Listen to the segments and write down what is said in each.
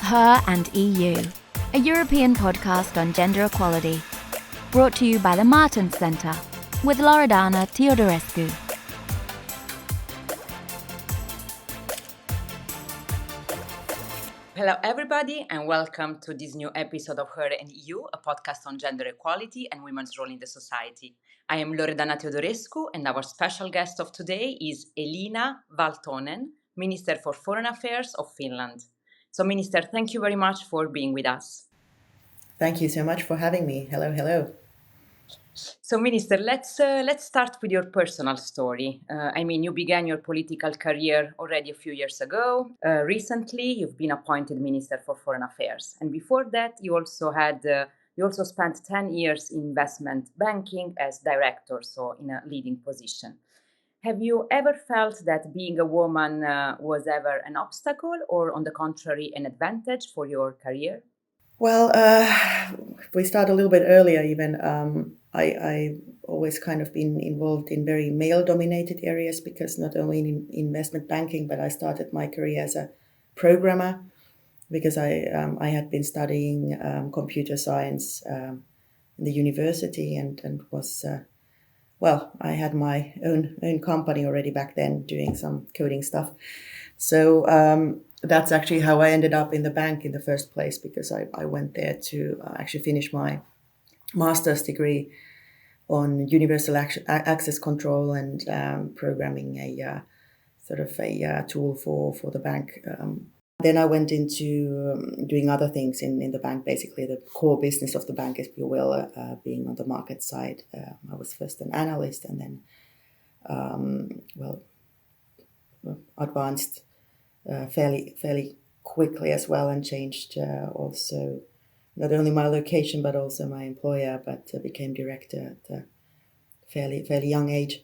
Her and EU, a European podcast on gender equality, brought to you by the Martens Centre with Loredana Teodorescu. Hello, everybody, and welcome to this new episode of Her and EU, a podcast on gender equality and women's role in the society. I am Loredana Teodorescu, and our special guest of today is Elina Valtonen, Minister for Foreign Affairs of Finland. So, Minister, thank you very much for being with us. Thank you so much for having me. Hello. So, Minister, let's start with your personal story. You began your political career already a few years ago. Recently, you've been appointed Minister for Foreign Affairs, and before that, you also spent 10 years in investment banking as director, so in a leading position. Have you ever felt that being a woman was ever an obstacle, or on the contrary, an advantage for your career? Well, if we start a little bit earlier even, I always kind of been involved in very male-dominated areas because not only in investment banking, but I started my career as a programmer because I had been studying computer science in the university and was, I had my own company already back then doing some coding stuff. So that's actually how I ended up in the bank in the first place, because I went there to actually finish my master's degree on universal access control and programming a tool for the bank. Then I went into doing other things in the bank, basically the core business of the bank, if you will, being on the market side. I was first an analyst and then, advanced fairly quickly as well, and changed also not only my location but also my employer, but became director at a fairly young age.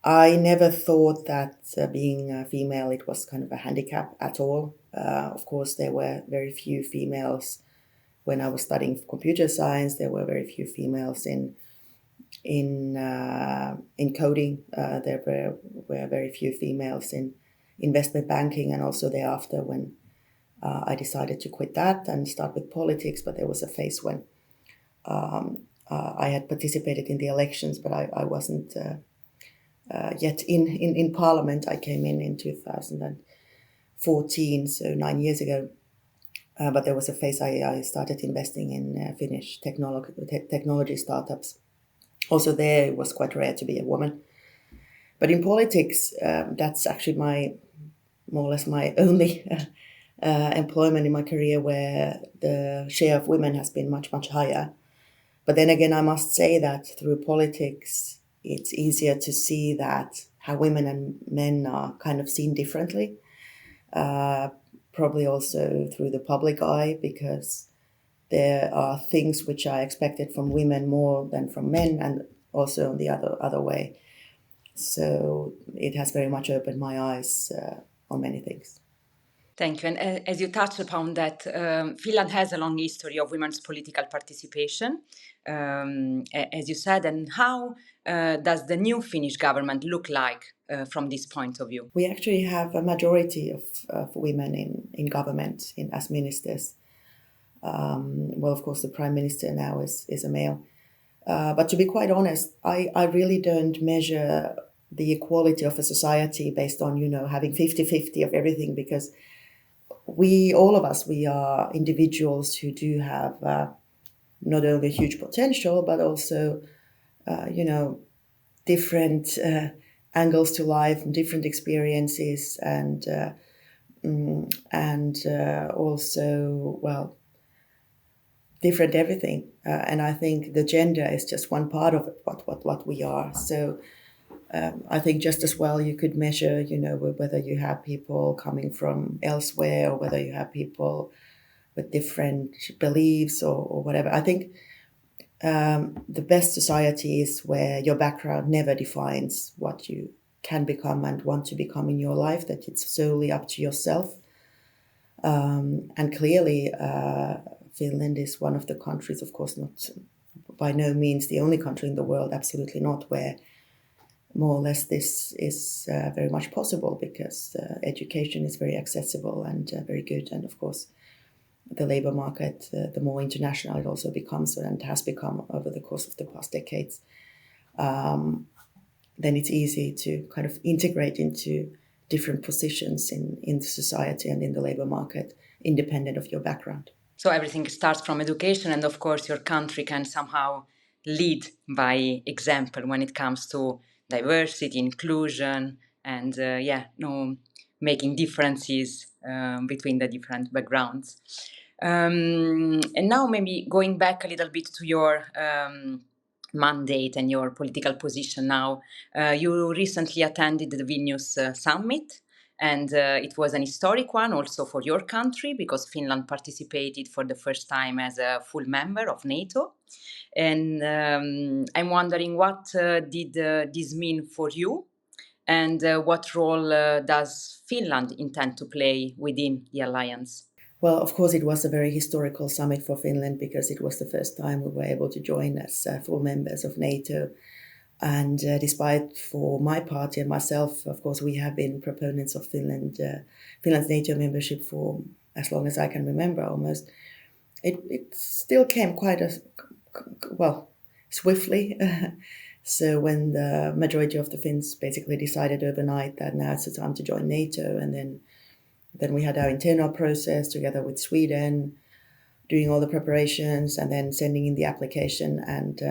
I never thought that being a female, it was kind of a handicap at all. Of course, there were very few females when I was studying computer science. There were very few females in coding. There were very few females in investment banking, and also thereafter when I decided to quit that and start with politics. But there was a phase when I had participated in the elections, but I wasn't yet in parliament. I came in 2014, so 9 years ago. But there was a phase I started investing in Finnish technology startups. Also there, it was quite rare to be a woman. But in politics, that's actually more or less my only employment in my career where the share of women has been much, much higher. But then again, I must say that through politics, it's easier to see that how women and men are kind of seen differently. Probably also through the public eye, because there are things which are expected from women more than from men, and also the other way. So it has very much opened my eyes on many things. Thank you. And as you touched upon that, Finland has a long history of women's political participation, as you said. And how does the new Finnish government look like from this point of view? We actually have a majority of women in government as ministers. Of course, the prime minister now is a male. But to be quite honest, I really don't measure the equality of a society based on, having 50-50 of everything, because all of us, we are individuals who do have not only huge potential, but also, different angles to life, different experiences, and also, different everything. And I think the gender is just one part of it, what we are. So I think just as well you could measure, whether you have people coming from elsewhere or whether you have people with different beliefs or whatever. I think the best society is where your background never defines what you can become and want to become in your life, that it's solely up to yourself. And clearly, Finland is one of the countries, of course, not by no means the only country in the world, absolutely not, where more or less this is very much possible because education is very accessible and very good. And of course, the labor market, the more international it also becomes and has become over the course of the past decades, then it's easy to kind of integrate into different positions in the society and in the labor market, independent of your background. So everything starts from education, and of course your country can somehow lead by example when it comes to diversity, inclusion, and making differences between the different backgrounds. And now maybe going back a little bit to your mandate and your political position now. You recently attended the Vilnius summit, and it was an historic one also for your country because Finland participated for the first time as a full member of NATO. And I'm wondering what did this mean for you, and what role does Finland intend to play within the alliance? Well, of course, it was a very historical summit for Finland because it was the first time we were able to join as full members of NATO. And despite for my party and myself, of course, we have been proponents of Finland's NATO membership for as long as I can remember almost. It still came swiftly. So when the majority of the Finns basically decided overnight that now it's the time to join NATO, and then we had our internal process together with Sweden, doing all the preparations and then sending in the application. And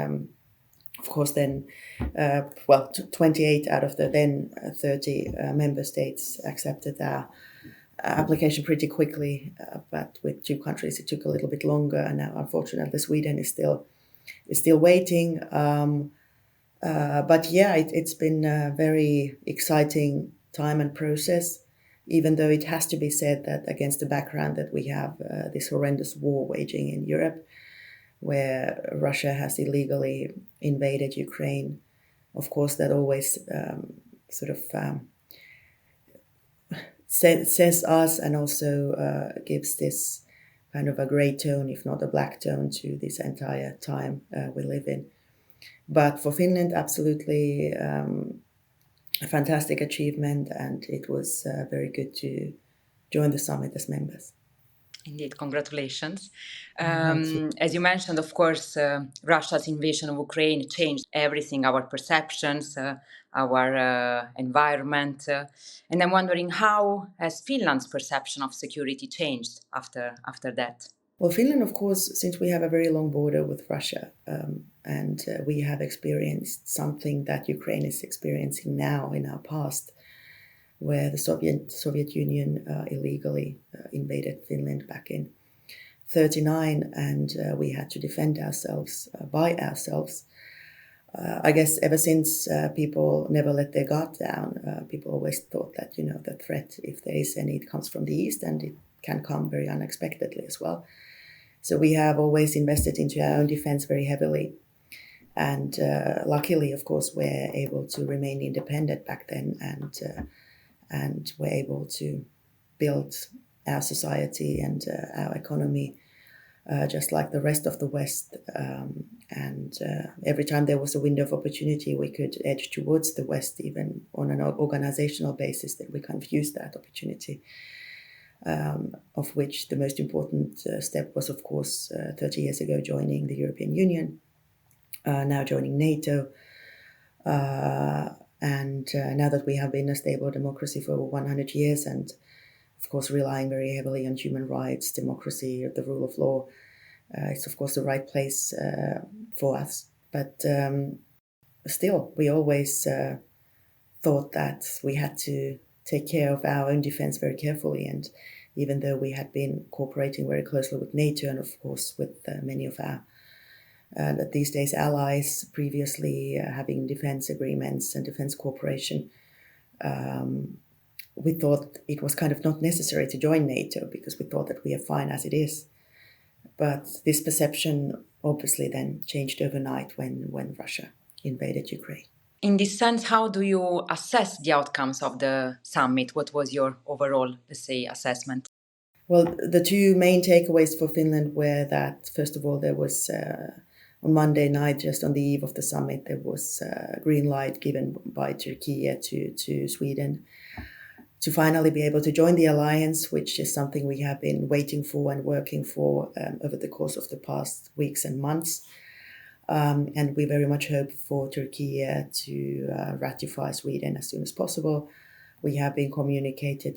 of course, then, 28 out of the then 30 member states accepted our application pretty quickly. But with two countries, it took a little bit longer. And now, unfortunately, Sweden is still waiting. But yeah, it's been a very exciting time and process, even though it has to be said that against the background that we have this horrendous war waging in Europe, where Russia has illegally invaded Ukraine. Of course, that always says us and also gives this kind of a grey tone, if not a black tone, to this entire time we live in. But for Finland, absolutely a fantastic achievement, and it was very good to join the summit as members. Indeed, congratulations. You. As you mentioned, of course, Russia's invasion of Ukraine changed everything, our perceptions, our environment. And I'm wondering, how has Finland's perception of security changed after that? Well, Finland, of course, since we have a very long border with Russia, and we have experienced something that Ukraine is experiencing now in our past, where the Soviet Union illegally invaded Finland back in 1939, and we had to defend ourselves by ourselves. I guess ever since, people never let their guard down. People always thought that, the threat, if there is any, it comes from the east, and it can come very unexpectedly as well. So we have always invested into our own defense very heavily. And luckily, of course, we're able to remain independent back then, and we're able to build our society and our economy just like the rest of the West. And every time there was a window of opportunity, we could edge towards the West, even on an organizational basis, that we kind of used that opportunity. Of which the most important step was, of course, 30 years ago, joining the European Union, now joining NATO. And now that we have been a stable democracy for over 100 years, and of course relying very heavily on human rights, democracy, the rule of law, it's of course the right place for us. But still, we always thought that we had to take care of our own defense very carefully. And even though we had been cooperating very closely with NATO and of course with many of our these days allies, previously having defense agreements and defense cooperation, we thought it was kind of not necessary to join NATO because we thought that we are fine as it is. But this perception obviously then changed overnight when Russia invaded Ukraine. In this sense, how do you assess the outcomes of the summit? What was your overall, let's say, assessment? Well, the two main takeaways for Finland were that, first of all, there was on Monday night, just on the eve of the summit, there was a green light given by Turkey to Sweden to finally be able to join the alliance, which is something we have been waiting for and working for over the course of the past weeks and months. And we very much hope for Turkey to ratify Sweden as soon as possible. We have been communicating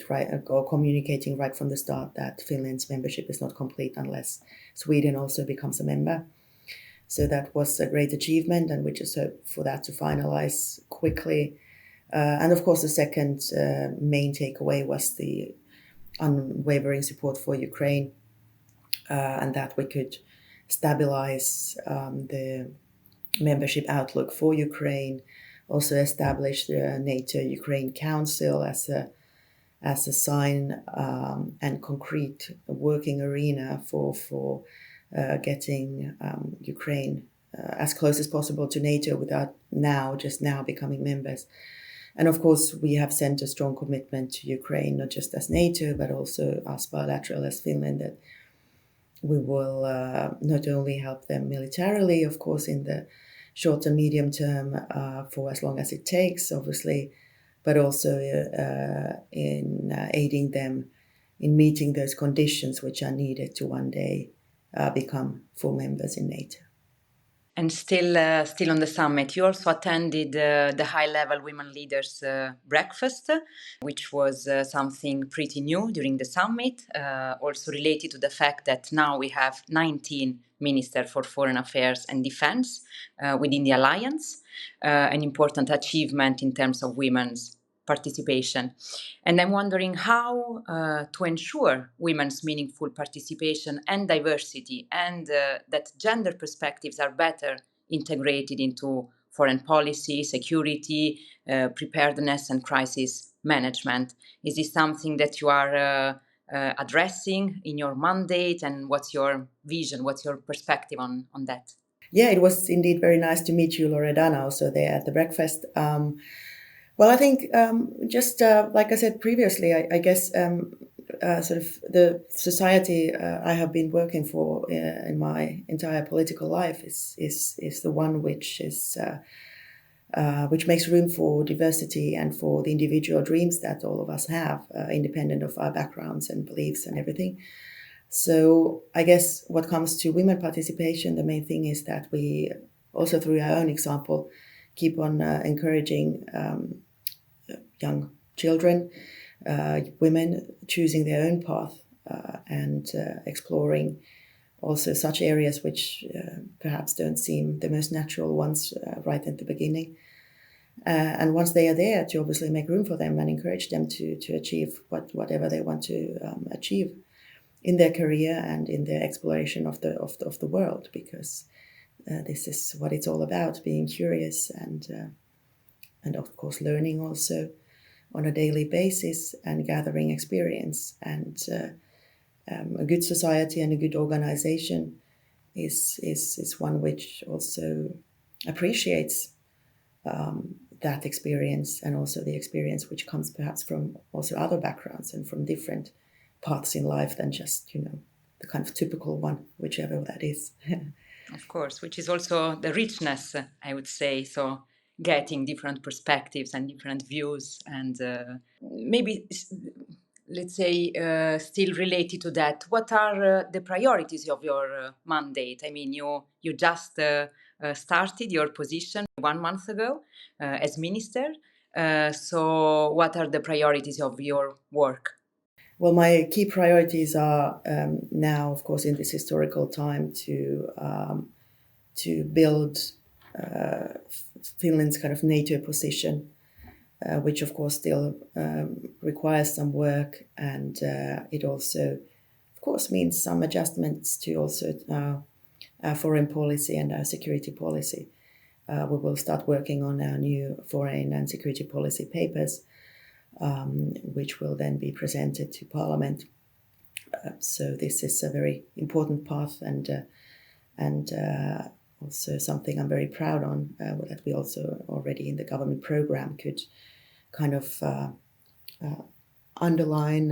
right from the start that Finland's membership is not complete unless Sweden also becomes a member. So that was a great achievement, and we just hope for that to finalize quickly. And of course, the second main takeaway was the unwavering support for Ukraine, and that we could stabilize the membership outlook for Ukraine, also establish the NATO-Ukraine Council as a sign and concrete working arena for getting Ukraine as close as possible to NATO without just now becoming members. And of course, we have sent a strong commitment to Ukraine, not just as NATO, but also as bilateral as Finland, that we will not only help them militarily, of course, in the short and medium term for as long as it takes, obviously, but also in aiding them in meeting those conditions which are needed to one day become full members in NATO. And still on the summit, you also attended the high-level women leaders breakfast, which was something pretty new during the summit, also related to the fact that now we have 19 ministers for foreign affairs and defense within the alliance, an important achievement in terms of women's participation. And I'm wondering how to ensure women's meaningful participation and diversity, and that gender perspectives are better integrated into foreign policy, security, preparedness, and crisis management. Is this something that you are addressing in your mandate, and what's your vision, what's your perspective on that? Yeah, it was indeed very nice to meet you, Loredana, also there at the breakfast. Well, I think just like I said previously, I guess sort of the society I have been working for in my entire political life is the one which makes room for diversity and for the individual dreams that all of us have, independent of our backgrounds and beliefs and everything. So I guess what comes to women participation, the main thing is that we also, through our own example, keep on encouraging young children, women choosing their own path and exploring also such areas which perhaps don't seem the most natural ones right at the beginning. And once they are there, to obviously make room for them and encourage them to achieve whatever they want to achieve in their career and in their exploration of the world, because this is what it's all about: being curious and of course learning also on a daily basis and gathering experience. And a good society and a good organization is one which also appreciates that experience, and also the experience which comes perhaps from also other backgrounds and from different paths in life than just, the kind of typical one, whichever that is. Of course, which is also the richness, I would say. So getting different perspectives and different views, and maybe, let's say, still related to that, what are the priorities of your mandate? I mean, you just started your position 1 month ago as minister. So what are the priorities of your work? Well, my key priorities are now, of course, in this historical time to build Finland's kind of NATO position, which of course still requires some work, and it also, of course, means some adjustments to also our foreign policy and our security policy. We will start working on our new foreign and security policy papers, which will then be presented to Parliament. So this is a very important path, and also something I'm very proud on, that we also already in the government program could kind of underline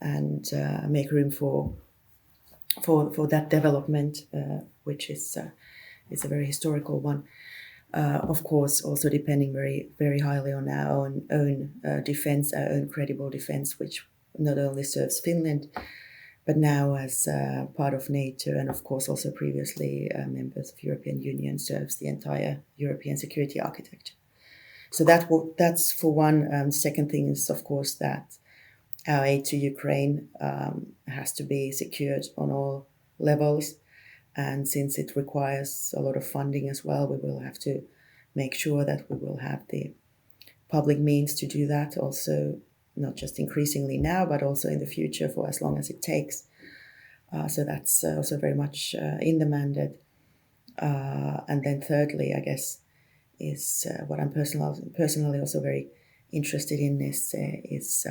and make room for for that development, which is a very historical one. Of course, also depending very highly on our own defense, our own credible defense, which not only serves Finland, but now as part of NATO, and of course also previously members of European Union, serves the entire European security architecture. So that's for one. Second thing is, of course, that our aid to Ukraine has to be secured on all levels. And since it requires a lot of funding as well, we will have to make sure that we will have the public means to do that also, not just increasingly now, but also in the future for as long as it takes. So that's also very much in the mandate. And then thirdly, I guess, is what I'm personally also very interested in is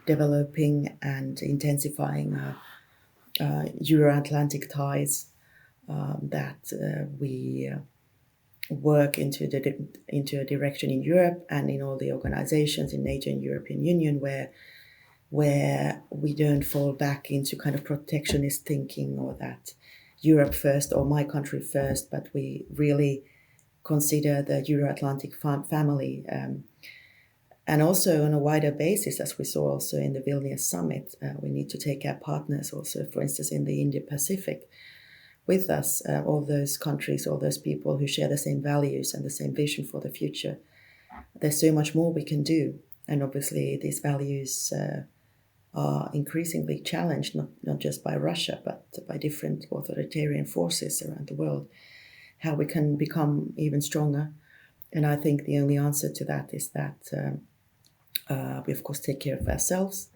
developing and intensifying Euro-Atlantic ties, that we work into a direction in Europe and in all the organizations in NATO and European Union where we don't fall back into kind of protectionist thinking, or that Europe first or my country first, but we really consider the Euro-Atlantic family, and also on a wider basis, as we saw also in the Vilnius summit. We need to take our partners also, for instance, in the Indo-Pacific with us, all those countries, all those people who share the same values and the same vision for the future. There's so much more we can do. And obviously these values are increasingly challenged, not just by Russia, but by different authoritarian forces around the world, how we can become even stronger. And I think the only answer to that is that we, of course, take care of ourselves.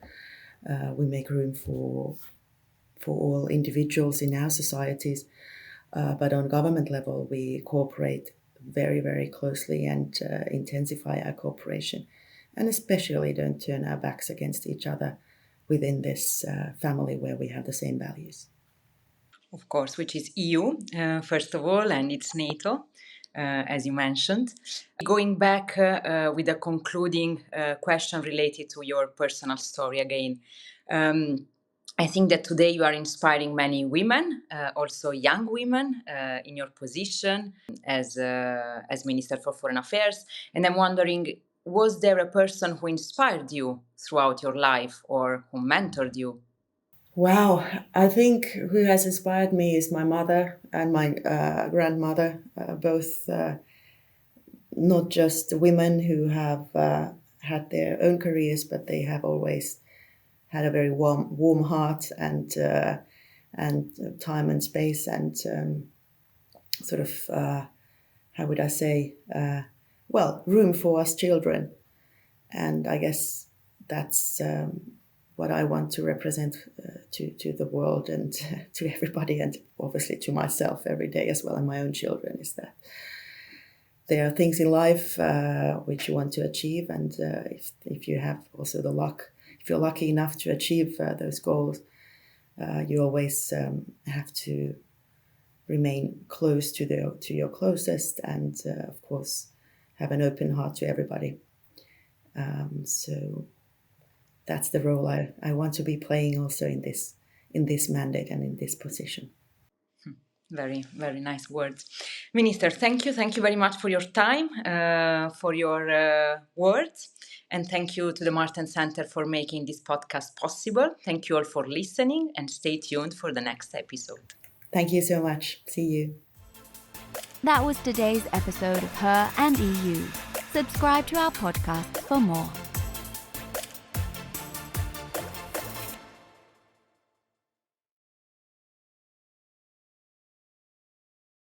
We make room for all individuals in our societies. But on government level, we cooperate very, very closely and intensify our cooperation. And especially don't turn our backs against each other within this family where we have the same values. Of course, which is EU, first of all, and it's NATO, as you mentioned. Going back with a concluding question related to your personal story again. I think that today you are inspiring many women, also young women, in your position as Minister for Foreign Affairs. And I'm wondering, was there a person who inspired you throughout your life or who mentored you? Wow, I think who has inspired me is my mother and my grandmother, both not just women who have had their own careers, but they have always had a very warm heart and time and space and sort of, how would I say, room for us children. And I guess that's what I want to represent to the world and to everybody, and obviously to myself every day as well, and my own children, is that there are things in life which you want to achieve, and if you have also the luck, if you're lucky enough to achieve those goals, you always have to remain close to your closest, and of course have an open heart to everybody. So that's the role I want to be playing also in this mandate and in this position. Very, very nice words. Minister, thank you. Thank you very much for your time, for your words. And thank you to the Martin Center for making this podcast possible. Thank you all for listening, and stay tuned for the next episode. Thank you so much. See you. That was today's episode of Her and EU. Subscribe to our podcast for more.